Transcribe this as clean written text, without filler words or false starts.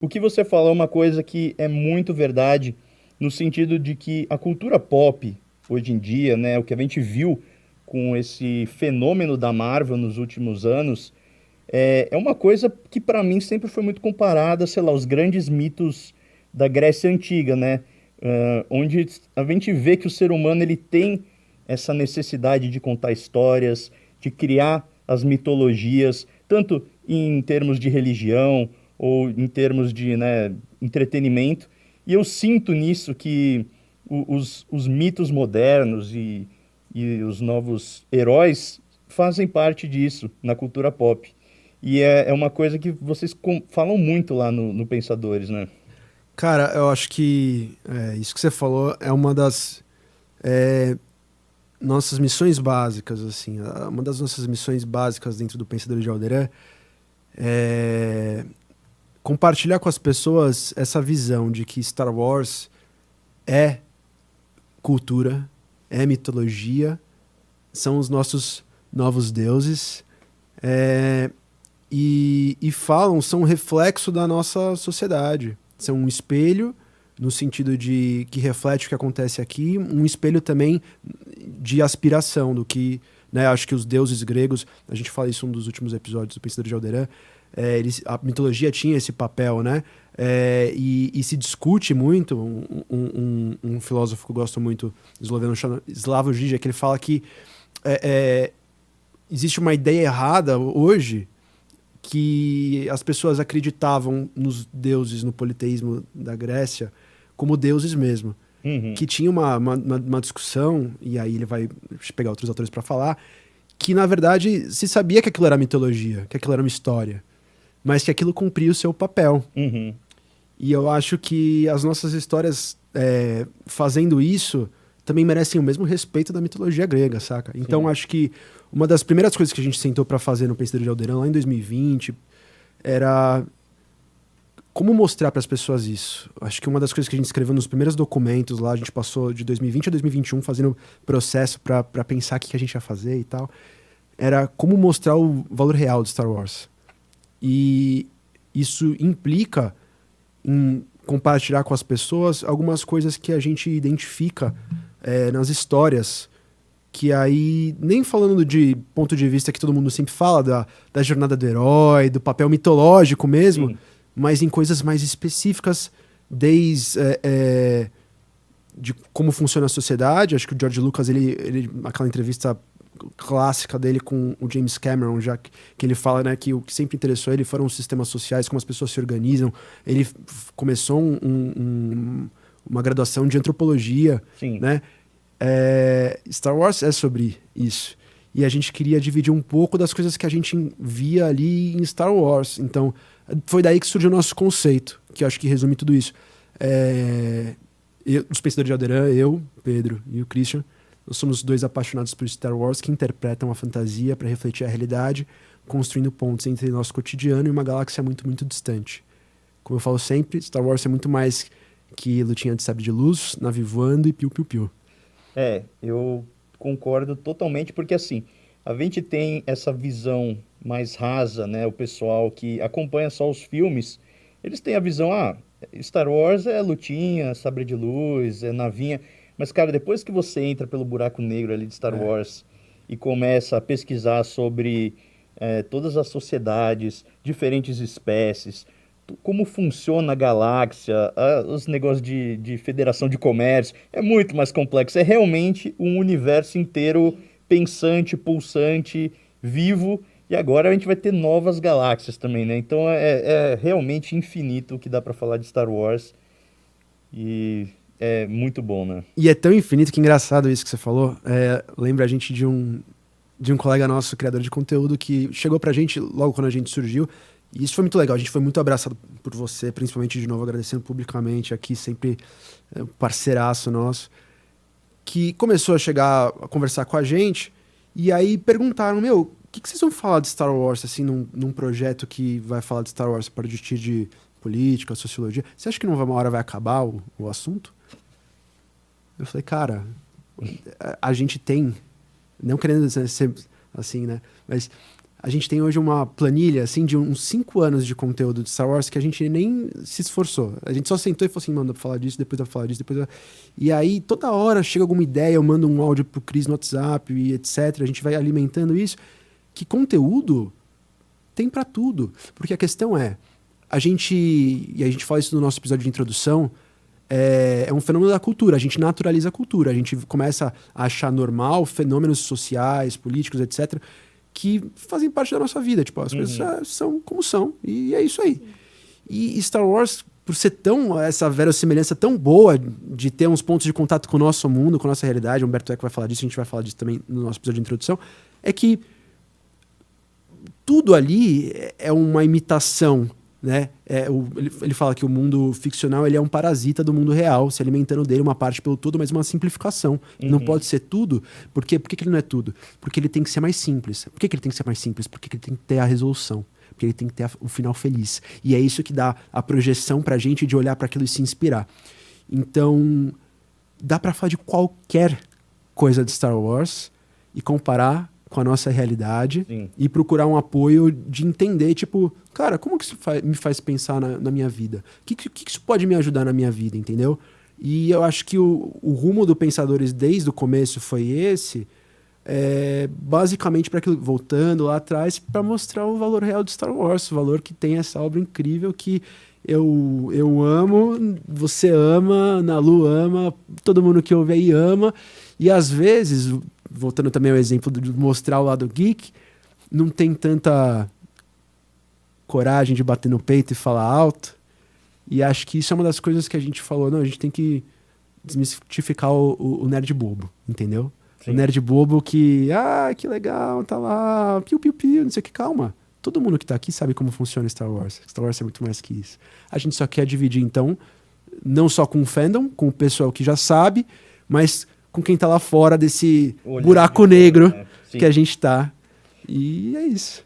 O que você falou é uma coisa que é muito verdade, no sentido de que a cultura pop, hoje em dia, né, o que a gente viu com esse fenômeno da Marvel nos últimos anos, é uma coisa que para mim sempre foi muito comparada, sei lá, aos grandes mitos da Grécia Antiga, né? Onde a gente vê que o ser humano ele tem essa necessidade de contar histórias, de criar as mitologias, tanto em termos de religião ou em termos de, né, entretenimento. E eu sinto nisso que os mitos modernos e os novos heróis fazem parte disso na cultura pop. E é uma coisa que vocês falam muito lá no Pensadores, né? Cara, eu acho que isso que você falou é uma das é, nossas missões básicas, assim. Uma das nossas missões básicas dentro do Pensador de Alderan é compartilhar com as pessoas essa visão de que Star Wars é cultura, é mitologia, são os nossos novos deuses, é, e falam, são um reflexo da nossa sociedade. São um espelho, no sentido de que reflete o que acontece aqui, um espelho também de aspiração, do que, né, acho que os deuses gregos, a gente fala isso em um dos últimos episódios do Pensador de Alderan, a mitologia tinha esse papel, né? E se discute muito, um filósofo que eu gosto muito, esloveno, chama Slavoj Žižek, que ele fala que é, é, existe uma ideia errada hoje que as pessoas acreditavam nos deuses, no politeísmo da Grécia, como deuses mesmo. Uhum. Que tinha uma discussão, e aí ele vai pegar outros autores para falar, que na verdade se sabia que aquilo era mitologia, que aquilo era uma história, mas que aquilo cumpria o seu papel. Uhum. E eu acho que as nossas histórias fazendo isso também merecem o mesmo respeito da mitologia grega, saca? Então Sim. acho que uma das primeiras coisas que a gente sentou para fazer no Pensador de Alderan lá em 2020 era como mostrar para as pessoas isso. Acho que uma das coisas que a gente escreveu nos primeiros documentos lá, a gente passou de 2020 a 2021 fazendo processo para pensar o que a gente ia fazer e tal, era como mostrar o valor real de Star Wars. E isso implica em compartilhar com as pessoas algumas coisas que a gente identifica nas histórias, que aí, nem falando de ponto de vista que todo mundo sempre fala, da jornada do herói, do papel mitológico mesmo, Sim. mas em coisas mais específicas, desde de como funciona a sociedade. Acho que o George Lucas, aquela entrevista clássica dele com o James Cameron, já que ele fala, né, que o que sempre interessou ele foram os sistemas sociais, como as pessoas se organizam. Ele começou uma graduação de antropologia, Sim. né? Star Wars é sobre isso. E a gente queria dividir um pouco das coisas que a gente via ali em Star Wars. Então, foi daí que surgiu o nosso conceito, que eu acho que resume tudo isso. Os Pensadores de Alderan, eu, Pedro e o Christian, nós somos dois apaixonados por Star Wars que interpretam a fantasia para refletir a realidade, construindo pontes entre nosso cotidiano e uma galáxia muito, muito distante. Como eu falo sempre, Star Wars é muito mais que lutinha de sabre de luz, nave voando e piu-piu-piu. Eu concordo totalmente, porque assim, a gente tem essa visão mais rasa, né? O pessoal que acompanha só os filmes, eles têm a visão, Star Wars é lutinha, sabre de luz, é navinha. Mas, cara, depois que você entra pelo buraco negro ali de Star É. Wars e começa a pesquisar sobre todas as sociedades, diferentes espécies, como funciona a galáxia, os negócios de federação de comércio, é muito mais complexo. É realmente um universo inteiro pensante, pulsante, vivo. E agora a gente vai ter novas galáxias também, né? Então é realmente infinito o que dá pra falar de Star Wars. E é muito bom, né? E é tão infinito que engraçado isso que você falou. Lembra a gente de um colega nosso, criador de conteúdo, que chegou pra gente logo quando a gente surgiu. E isso foi muito legal. A gente foi muito abraçado por você, principalmente de novo, agradecendo publicamente aqui, sempre parceiraço nosso, que começou a chegar a conversar com a gente. E aí perguntaram: Meu, o que vocês vão falar de Star Wars, assim, num projeto que vai falar de Star Wars para partir de política, sociologia? Você acha que uma hora vai acabar o assunto? Eu falei, cara, a gente tem, não querendo ser assim, né? Mas A gente tem hoje uma planilha, assim, de uns 5 anos de conteúdo de Star Wars que a gente nem se esforçou. A gente só sentou e falou assim, mano, dá pra falar disso, depois dá pra falar disso, depois dá... E aí, toda hora chega alguma ideia, eu mando um áudio pro Chris no WhatsApp e etc. A gente vai alimentando isso. Que conteúdo tem pra tudo. Porque a questão é, e a gente fala isso no nosso episódio de introdução, é um fenômeno da cultura, a gente naturaliza a cultura, a gente começa a achar normal fenômenos sociais, políticos, etc., que fazem parte da nossa vida. Tipo, as coisas são como são, e é isso aí. E Star Wars, por ser essa verossimilhança tão boa de ter uns pontos de contato com o nosso mundo, com a nossa realidade, o Humberto Eco vai falar disso, a gente vai falar disso também no nosso episódio de introdução, é que tudo ali é uma imitação, né? Ele fala que o mundo ficcional ele é um parasita do mundo real, se alimentando dele uma parte pelo todo, mas uma simplificação. Não pode ser tudo. Por quê? Por que ele não é tudo? Porque ele tem que ser mais simples. Por que ele tem que ser mais simples? Porque ele tem que ter a resolução. Porque ele tem que ter o final feliz. E é isso que dá a projeção pra gente de olhar para aquilo e se inspirar. Então, dá pra falar de qualquer coisa de Star Wars e comparar com a nossa realidade. Sim. E procurar um apoio de entender, tipo, cara, como que isso me faz pensar na minha vida? O que isso pode me ajudar na minha vida, entendeu? E eu acho que o rumo do Pensadores desde o começo foi esse, basicamente para aquilo, voltando lá atrás, para mostrar o valor real de Star Wars, o valor que tem essa obra incrível que eu amo, você ama, Nalu ama, todo mundo que ouve aí ama, e às vezes, voltando também ao exemplo de mostrar o lado geek, não tem tanta coragem de bater no peito e falar alto, e acho que isso é uma das coisas que a gente falou, não, a gente tem que desmistificar o nerd bobo, entendeu? Sim. O nerd bobo que legal, tá lá, piu, não sei o que, calma. Todo mundo que tá aqui sabe como funciona Star Wars. Star Wars é muito mais que isso. A gente só quer dividir, então, não só com o fandom, com o pessoal que já sabe, mas com quem tá lá fora desse buraco negro que a gente tá. E é isso.